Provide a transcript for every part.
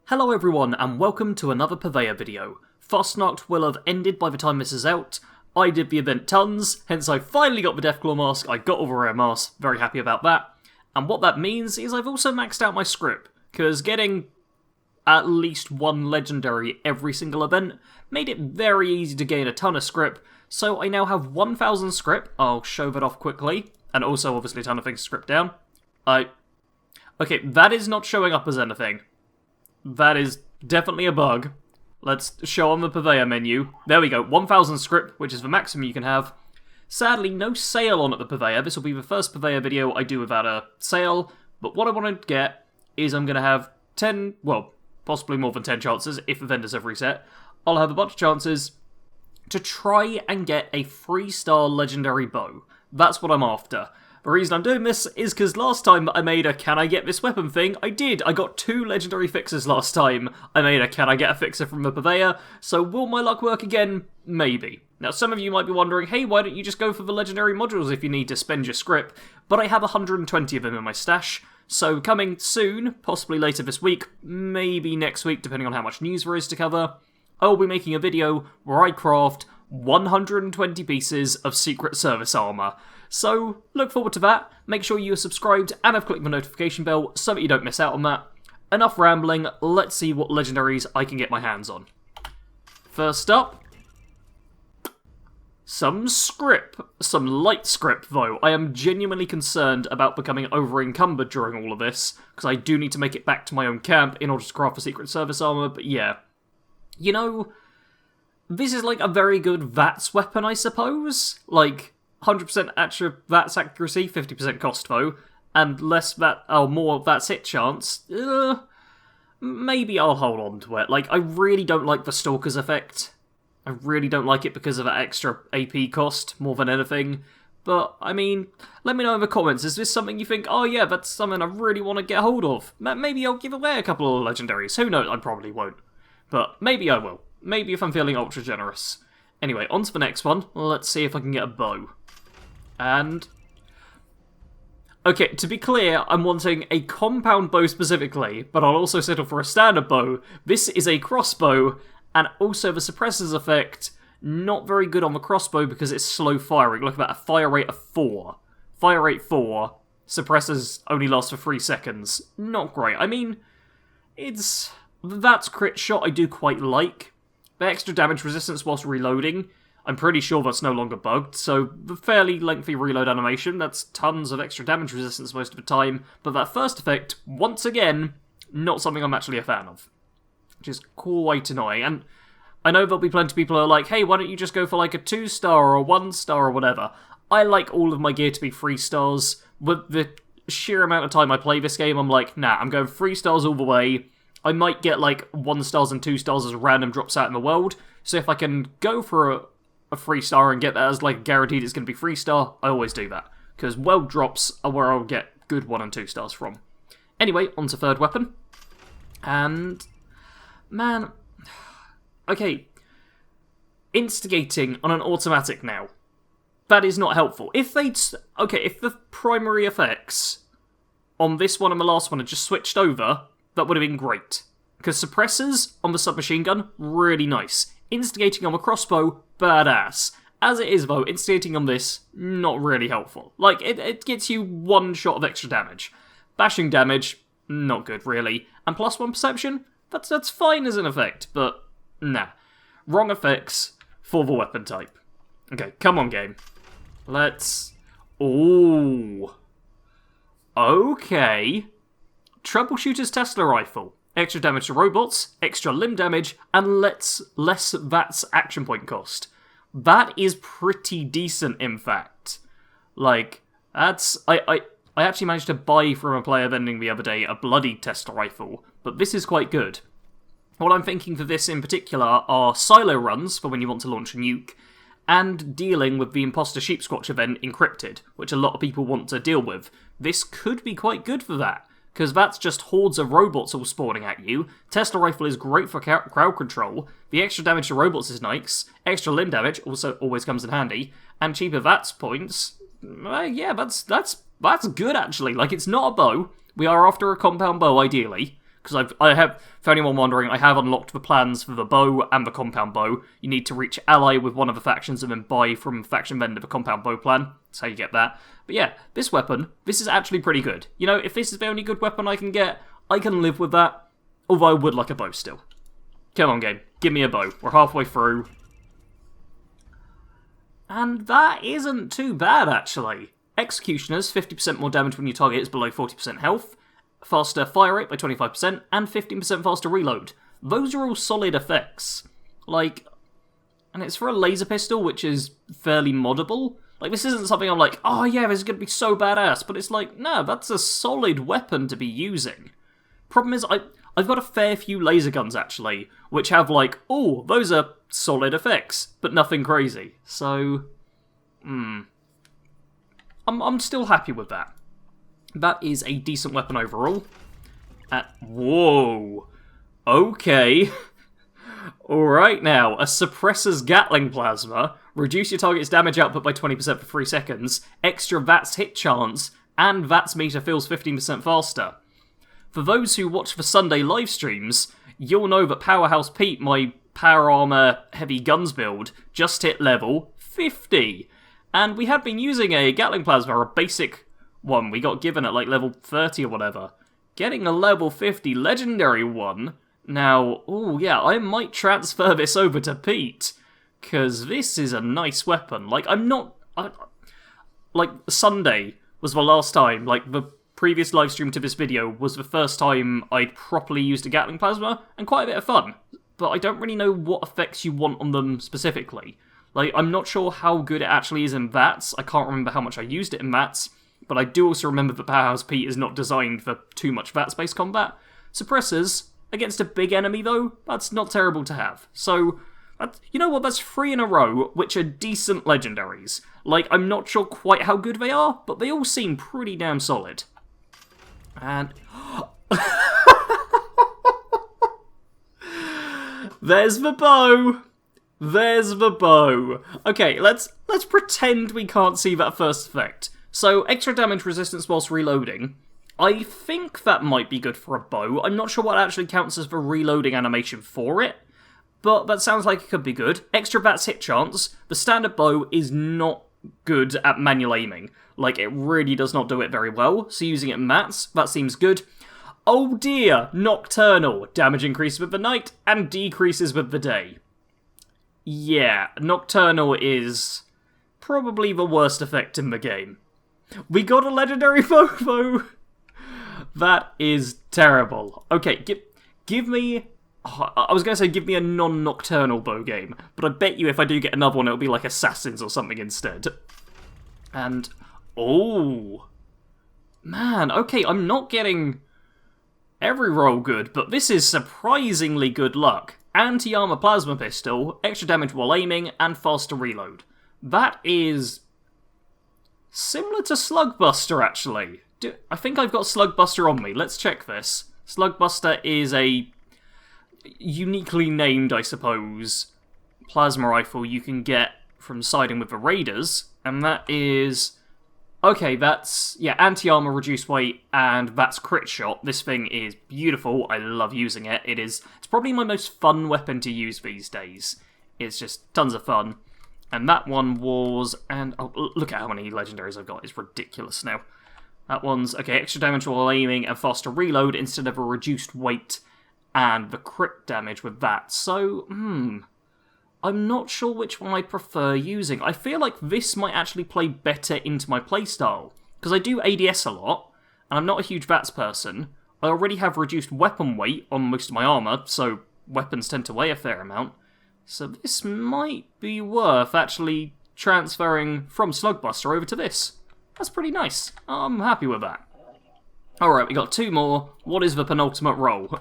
Hello everyone and welcome to another Purveyor video. Frostnoct will have ended by the time this is out. I did the event tons, hence I finally got the Deathclaw mask, I got all the rare masks, very happy about that. And what that means is I've also maxed out my script, because getting at least one legendary every single event made it very easy to gain a ton of script, so I now have 1000 script. I'll show that off quickly, and also obviously a ton of things to script down. Okay, that is not showing up as anything. That is definitely a bug. Let's show on the Purveyor menu. There we go, 1000 script, which is the maximum you can have. Sadly, no sale on at the Purveyor. This will be the first Purveyor video I do without a sale, but what I want to get is I'm going to have 10, well, possibly more than 10 chances, if the vendors have reset. I'll have a bunch of chances to try and get a 3-star legendary bow. That's what I'm after. The reason I'm doing this is because last time I made a can I get this weapon thing, I did. I got 2 legendary fixes last time. I made a can I get a fixer from the Purveyor, so will my luck work again? Maybe. Now some of you might be wondering, hey, why don't you just go for the legendary modules if you need to spend your script? But I have 120 of them in my stash, so coming soon, possibly later this week, maybe next week depending on how much news there is to cover, I will be making a video where I craft 120 pieces of Secret Service armor. So, look forward to that. Make sure you are subscribed and have clicked the notification bell so that you don't miss out on that. Enough rambling, let's see what legendaries I can get my hands on. First up, some script. Some light script, though. I am genuinely concerned about becoming over-encumbered during all of this, because I do need to make it back to my own camp in order to craft the Secret Service armor, but yeah. You know, this is like a very good VATS weapon, I suppose. Like, 100% VATS accuracy, 50% cost though, and more VATS hit chance. Maybe I'll hold on to it. Like, I really don't like the Stalker's effect. I really don't like it because of that extra AP cost, more than anything. But, I mean, let me know in the comments, is this something you think, oh yeah, that's something I really want to get hold of? Maybe I'll give away a couple of legendaries. Who knows? I probably won't. But maybe I will. Maybe if I'm feeling ultra generous. Anyway, on to the next one. Let's see if I can get a bow. And okay, to be clear, I'm wanting a compound bow specifically, but I'll also settle for a standard bow. This is a crossbow, and also the suppressor's effect, not very good on the crossbow because it's slow firing. Look at that, a fire rate of 4. Fire rate 4, suppressors only last for 3 seconds. Not great. I mean, that's crit shot I do quite like. The extra damage resistance whilst reloading, I'm pretty sure that's no longer bugged, so the fairly lengthy reload animation, that's tons of extra damage resistance most of the time, but that first effect, once again, not something I'm actually a fan of. Which is quite annoying, and I know there'll be plenty of people who are like, hey, why don't you just go for like a 2-star or a 1-star or whatever. I like all of my gear to be 3 stars. With the sheer amount of time I play this game, I'm like, nah, I'm going 3 stars all the way. I might get like 1 stars and 2 stars as random drops out in the world, so if I can go for a 3-star and get that as like guaranteed it's going to be 3-star, I always do that. Because world drops are where I'll get good 1 and 2 stars from. Anyway, on to third weapon. And man, okay, instigating on an automatic now. That is not helpful. If the primary effects on this one and the last one had just switched over, that would have been great. Because suppressors on the submachine gun, really nice. Instigating on the crossbow, badass. As it is though, instigating on this, not really helpful. Like, it gets you 1 shot of extra damage. Bashing damage, not good really. And +1 perception, that's fine as an effect, but nah. Wrong effects for the weapon type. Okay, come on game. Let's... Ooh. Okay. Troubleshooter's Tesla Rifle. Extra damage to robots, extra limb damage, and less VATS action point cost. That is pretty decent, in fact. Like, that's... I actually managed to buy from a player vending the other day a bloody Tesla Rifle, but this is quite good. What I'm thinking for this in particular are silo runs, for when you want to launch a nuke, and dealing with the Imposter Sheepsquatch event encrypted, which a lot of people want to deal with. This could be quite good for that. Because that's just hordes of robots all spawning at you. Tesla Rifle is great for crowd control. The extra damage to robots is nice. Extra limb damage also always comes in handy. And cheaper VATS points. Yeah, that's good actually. Like, it's not a bow. We are after a compound bow, ideally. because I have, for anyone wondering, I have unlocked the plans for the bow and the compound bow. You need to reach ally with one of the factions and then buy from faction vendor the compound bow plan. That's how you get that. But yeah, this weapon, this is actually pretty good. You know, if this is the only good weapon I can get, I can live with that. Although I would like a bow still. Come on, game. Give me a bow. We're halfway through. And that isn't too bad, actually. Executioners, 50% more damage when your target is below 40% health. Faster fire rate by 25%, and 15% faster reload. Those are all solid effects. Like, and it's for a laser pistol, which is fairly moddable. Like, this isn't something I'm like, oh yeah, this is going to be so badass, but it's like, no, that's a solid weapon to be using. Problem is, I've got a fair few laser guns, actually, which have like, oh, those are solid effects, but nothing crazy. So, I'm still happy with that. That is a decent weapon overall. Whoa. Okay. Alright now, a suppressor's Gatling plasma, reduce your target's damage output by 20% for 3 seconds, extra VATS hit chance, and VATS meter fills 15% faster. For those who watch the Sunday live streams, you'll know that Powerhouse Pete, my power armor heavy guns build, just hit level 50. And we had been using a Gatling plasma, a basic one we got given at like level 30 or whatever. Getting a level 50 legendary one. Now, oh yeah, I might transfer this over to Pete, because this is a nice weapon. Like, like, Sunday was the last time, like, the previous live stream to this video was the first time I'd properly used a Gatling plasma, and quite a bit of fun. But I don't really know what effects you want on them specifically. Like, I'm not sure how good it actually is in VATS. I can't remember how much I used it in VATS, but I do also remember that Powerhouse Pete is not designed for too much VATS-based combat. Suppressors, against a big enemy though, that's not terrible to have. So, you know what, that's 3 in a row, which are decent legendaries. Like, I'm not sure quite how good they are, but they all seem pretty damn solid. And... There's the bow! There's the bow! Okay, let's pretend we can't see that first effect. So, extra damage resistance whilst reloading. I think that might be good for a bow. I'm not sure what actually counts as the reloading animation for it, but that sounds like it could be good. Extra VATS hit chance. The standard bow is not good at manual aiming. Like, it really does not do it very well, so using it in mats, that seems good. Oh dear! Nocturnal. Damage increases with the night, and decreases with the day. Yeah, Nocturnal is probably the worst effect in the game. We got a legendary bow, though! That is terrible. Okay, give me... I was going to say give me a non-Nocturnal bow game, but I bet you if I do get another one, it'll be like Assassins or something instead. And... oh! Man, okay, I'm not getting every roll good, but this is surprisingly good luck. Anti-armor plasma pistol, extra damage while aiming, and faster reload. That is... similar to Slug Buster, actually. I think I've got Slug Buster on me. Let's check this. Slug Buster is a uniquely named, I suppose, plasma rifle you can get from siding with the Raiders, and that is... okay, that's, yeah, anti-armor, reduced weight, and that's crit shot. This thing is beautiful. I love using it. It's probably my most fun weapon to use these days. It's just tons of fun. And that one was, and oh, look at how many legendaries I've got. It's ridiculous now. That one's, okay, extra damage while aiming and faster reload instead of a reduced weight and the crit damage with that. So, I'm not sure which one I prefer using. I feel like this might actually play better into my playstyle, because I do ADS a lot, and I'm not a huge VATS person. I already have reduced weapon weight on most of my armor, so weapons tend to weigh a fair amount. So this might be worth actually transferring from Slug Buster over to this. That's pretty nice. I'm happy with that. Alright, we got 2 more. What is the penultimate roll?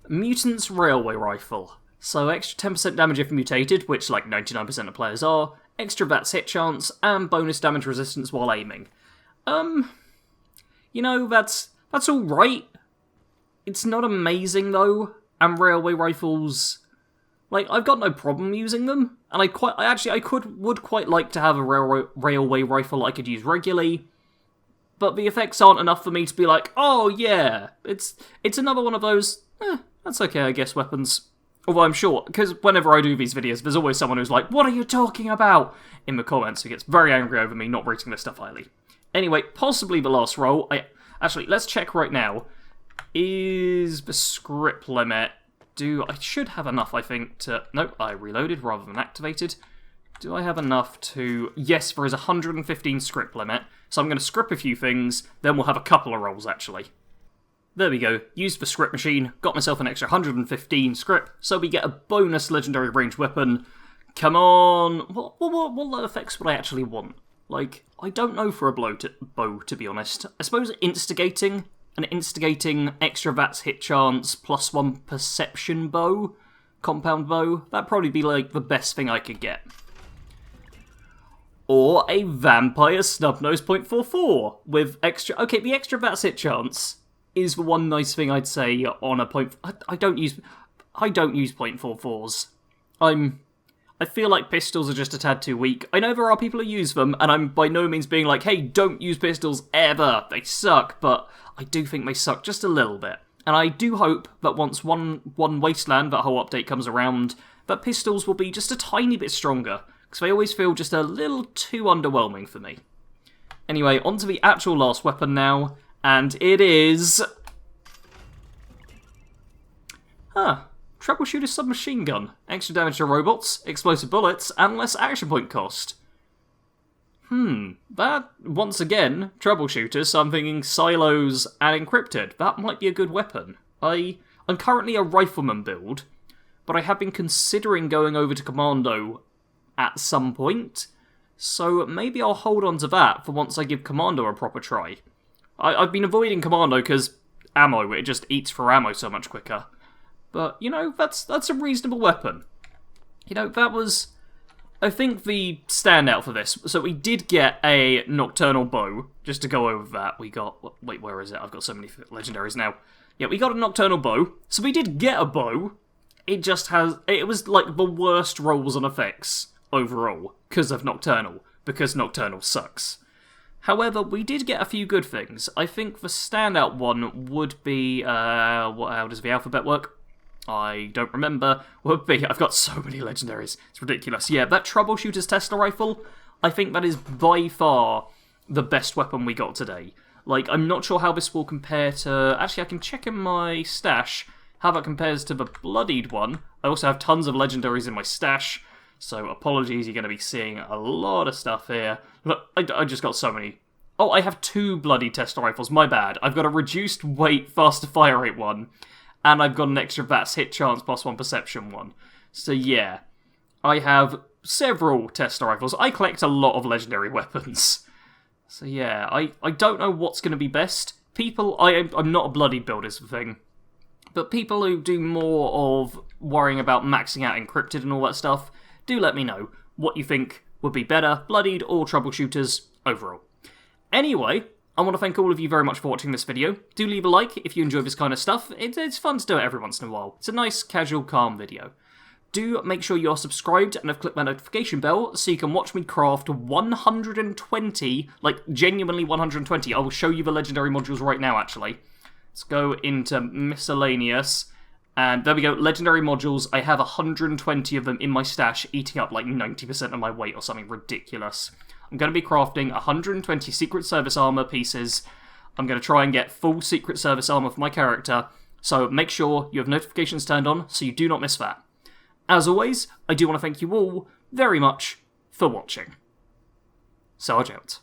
Mutant's Railway Rifle. So extra 10% damage if mutated, which like 99% of players are, extra VATS hit chance, and bonus damage resistance while aiming. You know, that's alright. It's not amazing though, and railway rifles, like, I've got no problem using them, and I would quite like to have a railway rifle I could use regularly, but the effects aren't enough for me to be like, oh yeah, it's another one of those, that's okay, I guess, weapons. Although I'm sure, because whenever I do these videos, there's always someone who's like, what are you talking about? In the comments, who gets very angry over me not rating this stuff highly. Anyway, possibly the last roll. Actually, let's check right now. Is the script limit... I should have enough, I think, to... Nope, I reloaded rather than activated. Do I have enough to... Yes, there is 115 script limit, so I'm going to script a few things, then we'll have a couple of rolls, actually. There we go, used the script machine, got myself an extra 115 script, so we get a bonus legendary ranged weapon. Come on, what effects would I actually want? Like, I don't know for a bow, to be honest. I suppose instigating, an instigating extra VATS hit chance, +1 perception bow, compound bow, that'd probably be like the best thing I could get. Or a vampire snub-nose .44 with extra... Okay, the extra VATS hit chance is the one nice thing I'd say on a point... I don't use .44s. I feel like pistols are just a tad too weak. I know there are people who use them, and I'm by no means being like, hey, don't use pistols ever, they suck, but I do think they suck just a little bit. And I do hope that once one Wasteland, that whole update comes around, that pistols will be just a tiny bit stronger, because they always feel just a little too underwhelming for me. Anyway, on to the actual last weapon now, and it is... Troubleshooter submachine gun. Extra damage to robots, explosive bullets, and less action point cost. That, once again, troubleshooter, so I'm thinking silos and encrypted. That might be a good weapon. I'm currently a rifleman build, but I have been considering going over to commando at some point, so maybe I'll hold on to that for once I give commando a proper try. I've been avoiding commando because ammo, it just eats for ammo so much quicker. But, you know, that's a reasonable weapon. You know, that was, I think, the standout for this. So we did get a Nocturnal bow, just to go over that. We got, wait, where is it? I've got so many legendaries now. Yeah, we got a Nocturnal bow. So we did get a bow. It just has, it was like the worst rolls on effects overall, because of Nocturnal, because Nocturnal sucks. However, we did get a few good things. I think the standout one would be, how does the alphabet work? I don't remember. Would be, I've got so many legendaries, it's ridiculous. Yeah, that Troubleshooter's Tesla Rifle, I think that is by far the best weapon we got today. Like, I'm not sure how this will compare to... Actually, I can check in my stash how that compares to the Bloodied one. I also have tons of legendaries in my stash, so apologies, you're going to be seeing a lot of stuff here. Look, I just got so many. Oh, I have 2 Bloody Tesla Rifles, my bad. I've got a reduced weight, faster fire rate one, and I've got an extra VATS hit chance +1 perception one. So yeah, I have several Tesla Rifles. I collect a lot of legendary weapons. So yeah, I don't know what's going to be best. People, I'm not a bloody build is the thing, but people who do more of worrying about maxing out encrypted and all that stuff, do let me know what you think would be better, bloodied or troubleshooters overall. Anyway, I want to thank all of you very much for watching this video. Do leave a like if you enjoy this kind of stuff. It's fun to do it every once in a while. It's a nice, casual, calm video. Do make sure you are subscribed and have clicked that notification bell so you can watch me craft 120, like genuinely 120. I will show you the legendary modules right now, actually. Let's go into miscellaneous. And there we go, legendary modules. I have 120 of them in my stash, eating up like 90% of my weight or something ridiculous. I'm going to be crafting 120 Secret Service armor pieces. I'm going to try and get full Secret Service armor for my character, so make sure you have notifications turned on so you do not miss that. As always, I do want to thank you all very much for watching. Sarge out.